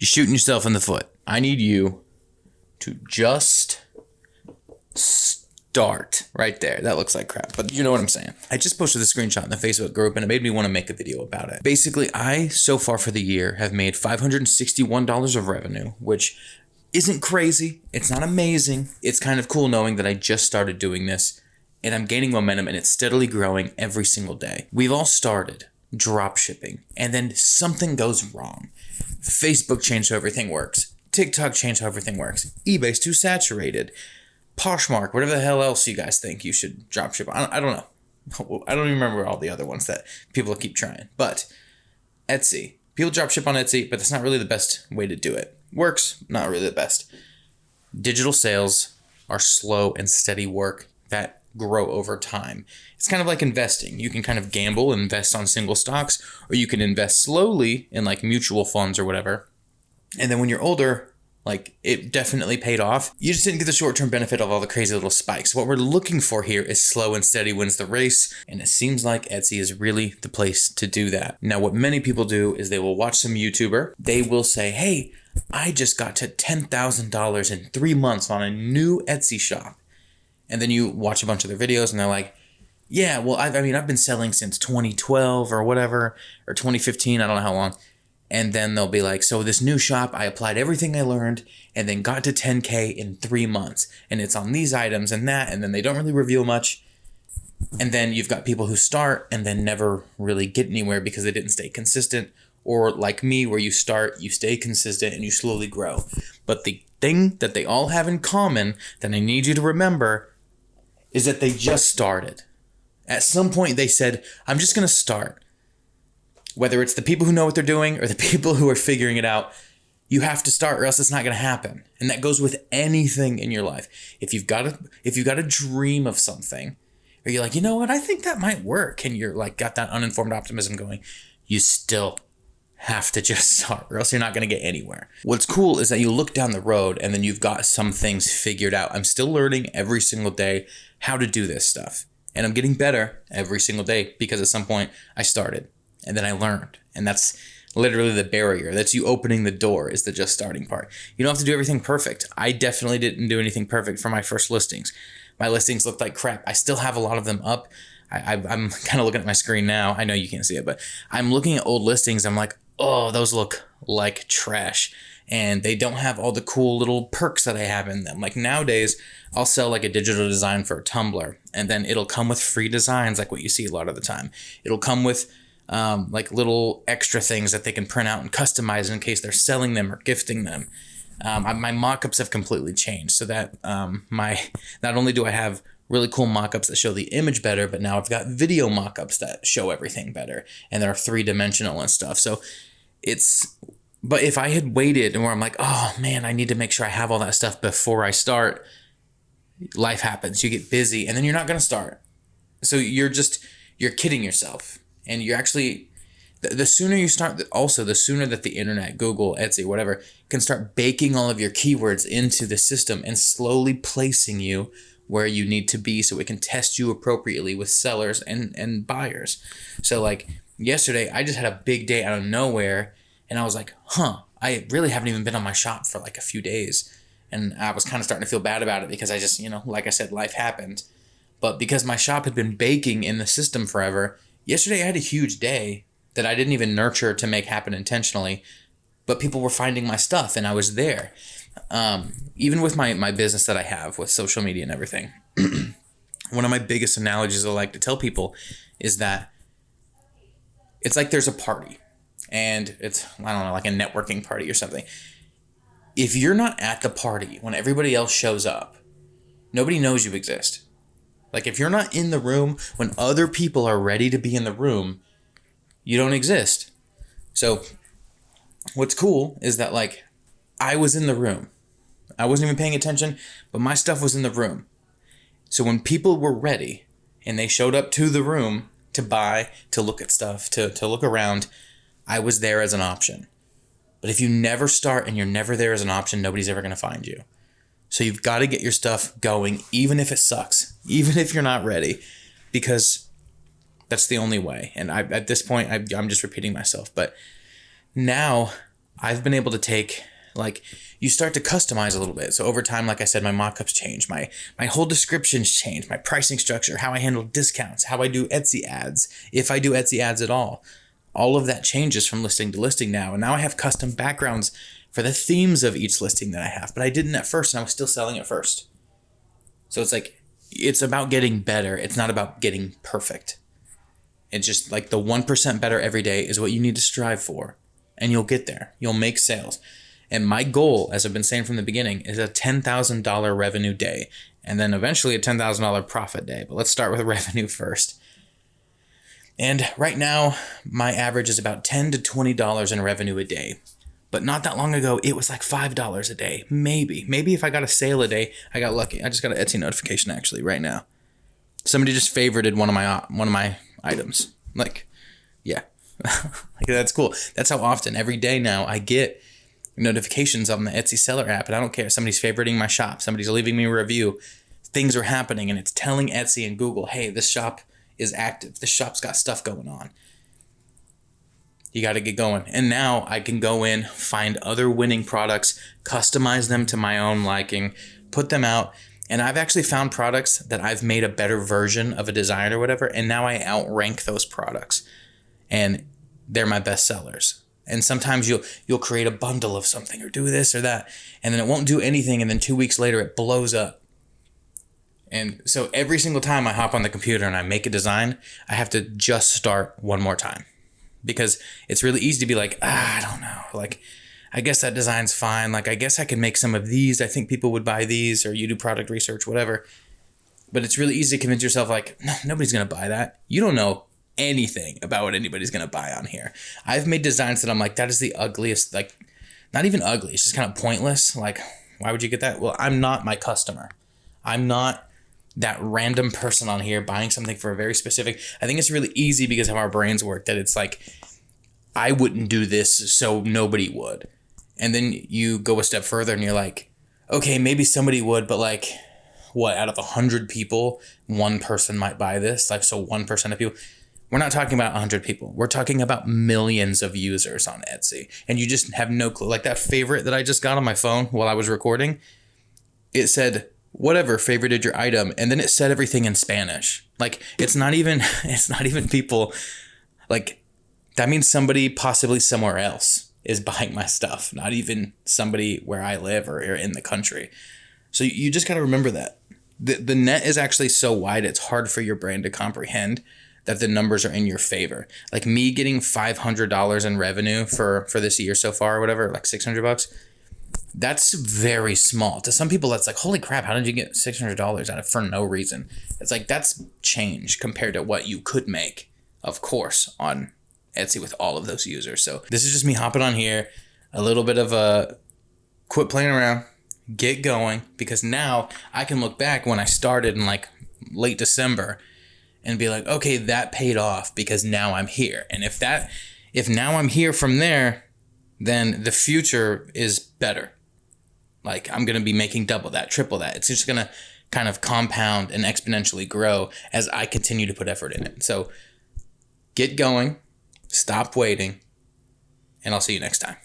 You're shooting yourself in the foot. I need you to just start right there. That looks like crap, but you know what I'm saying. I just posted the screenshot in the Facebook group and it made me want to make a video about it. Basically, I, so far for the year, have made $561 of revenue, which isn't crazy. It's not amazing. It's kind of cool knowing that I just started doing this and I'm gaining momentum and it's steadily growing every single day. We've all started drop shipping and then something goes wrong. Facebook changed how everything works. TikTok changed how everything works. eBay's too saturated. Poshmark, whatever the hell else you guys think you should drop ship. I don't know. I don't even remember all the other ones that people keep trying. But Etsy. People drop ship on Etsy, but that's not really the best way to do it. Works, not really the best. Digital sales are slow and steady work that grow over time. It's kind of like investing. You can kind of gamble and invest on single stocks, or you can invest slowly in like mutual funds or whatever. And then when you're older, like it definitely paid off. You just didn't get the short-term benefit of all the crazy little spikes. What we're looking for here is slow and steady wins the race. And it seems like Etsy is really the place to do that. Now, what many people do is they will watch some YouTuber. They will say, hey, I just got to $10,000 in 3 months on a new Etsy shop. And then you watch a bunch of their videos and they're like, yeah, well, I've been selling since 2012 or whatever, or 2015. I don't know how long. And then they'll be like, so this new shop, I applied everything I learned and then got to 10K in 3 months. And it's on these items and that. And then they don't really reveal much. And then you've got people who start and then never really get anywhere because they didn't stay consistent. Or like me, where you start, you stay consistent and you slowly grow. But the thing that they all have in common that I need you to remember is that they just started. At some point they said, I'm just going to start. Whether it's the people who know what they're doing or the people who are figuring it out, you have to start or else it's not going to happen. And that goes with anything in your life. If you've got a dream of something, or you're like, you know what, I think that might work, and you're like got that uninformed optimism going, you still have to just start or else you're not going to get anywhere. What's cool is that you look down the road and then you've got some things figured out. I'm still learning every single day how to do this stuff. And I'm getting better every single day because at some point I started. And then I learned. And that's literally the barrier. That's you opening the door is the just starting part. You don't have to do everything perfect. I definitely didn't do anything perfect for my first listings. My listings looked like crap. I still have a lot of them up. I'm kind of looking at my screen now. I know you can't see it, but I'm looking at old listings. I'm like, oh, those look like trash. And they don't have all the cool little perks that I have in them. Like nowadays, I'll sell like a digital design for a Tumblr. And then it'll come with free designs like what you see a lot of the time. It'll come with like little extra things that they can print out and customize in case they're selling them or gifting them. My mock-ups have completely changed so that not only do I have really cool mock-ups that show the image better, but now I've got video mock-ups that show everything better and they're 3-dimensional and stuff. So but if I had waited and where I'm like, oh man, I need to make sure I have all that stuff before I start, life happens. You get busy and then you're not going to start. So you're kidding yourself. And you actually, the sooner you start, also the sooner that the internet, Google, Etsy, whatever, can start baking all of your keywords into the system and slowly placing you where you need to be so it can test you appropriately with sellers and buyers. So like yesterday, I just had a big day out of nowhere and I was like, I really haven't even been on my shop for like a few days. And I was kind of starting to feel bad about it because I just, like I said, life happened. But because my shop had been baking in the system forever, yesterday I had a huge day that I didn't even nurture to make happen intentionally, but people were finding my stuff and I was there. Even with my business that I have with social media and everything, one of my biggest analogies I like to tell people is that it's like there's a party and it's, I don't know, like a networking party or something. If you're not at the party when everybody else shows up, nobody knows you exist. Like if you're not in the room when other people are ready to be in the room, you don't exist. So what's cool is that like I was in the room. I wasn't even paying attention, but my stuff was in the room. So when people were ready and they showed up to the room to buy, to look at stuff, to look around, I was there as an option. But if you never start and you're never there as an option, nobody's ever going to find you. So you've got to get your stuff going, even if it sucks, even if you're not ready, because that's the only way. And at this point, I'm just repeating myself. But now I've been able to take, like, you start to customize a little bit. So over time, like I said, my mock-ups change, my whole descriptions change, my pricing structure, how I handle discounts, how I do Etsy ads, if I do Etsy ads at all. All of that changes from listing to listing now. And now I have custom backgrounds for the themes of each listing that I have. But I didn't at first, and I was still selling it first. So it's like, it's about getting better. It's not about getting perfect. It's just like the 1% better every day is what you need to strive for. And you'll get there. You'll make sales. And my goal, as I've been saying from the beginning, is a $10,000 revenue day. And then eventually a $10,000 profit day. But let's start with revenue first. And right now, my average is about $10 to $20 in revenue a day. But not that long ago, it was like $5 a day. Maybe if I got a sale a day, I got lucky. I just got an Etsy notification actually right now. Somebody just favorited one of my items. Like, yeah, like that's cool. That's how often every day now I get notifications on the Etsy seller app, and I don't care. Somebody's favoriting my shop. Somebody's leaving me a review. Things are happening, and it's telling Etsy and Google, hey, this shop is active. This shop's got stuff going on. You got to get going. And now I can go in, find other winning products, customize them to my own liking, put them out. And I've actually found products that I've made a better version of a design or whatever. And now I outrank those products and they're my best sellers. And sometimes you'll create a bundle of something or do this or that, and then it won't do anything. And then 2 weeks later, it blows up. And so every single time I hop on the computer and I make a design, I have to just start one more time. Because it's really easy to be like, I don't know. Like, I guess that design's fine. Like, I guess I can make some of these. I think people would buy these, or you do product research, whatever. But it's really easy to convince yourself like, no, nobody's going to buy that. You don't know anything about what anybody's going to buy on here. I've made designs that I'm like, that is the ugliest, like, not even ugly. It's just kind of pointless. Like, why would you get that? Well, I'm not my customer. I'm not that random person on here buying something for a very specific. I think it's really easy because of how our brains work that it's like, I wouldn't do this, so nobody would. And then you go a step further and you're like, okay, maybe somebody would, but like, what, out of 100 people, one person might buy this? Like, so 1% of people. We're not talking about 100 people. We're talking about millions of users on Etsy. And you just have no clue. Like that favorite that I just got on my phone while I was recording, it said, whatever, favorited your item. And then it said everything in Spanish. Like, it's not even people, like, that means somebody possibly somewhere else is buying my stuff. Not even somebody where I live or in the country. So you just got to remember that. The net is actually so wide, it's hard for your brain to comprehend that the numbers are in your favor. Like me getting $500 in revenue for this year so far or whatever, like $600, that's very small. To some people, that's like, holy crap, how did you get $600 out of for no reason? It's like, that's change compared to what you could make, of course, on Etsy with all of those users. So this is just me hopping on here, a little bit of a quit playing around, get going, because now I can look back when I started in like late December and be like, okay, that paid off because now I'm here. And if now I'm here from there, then the future is better. Like I'm going to be making double that, triple that. It's just going to kind of compound and exponentially grow as I continue to put effort in it. So get going, stop waiting, and I'll see you next time.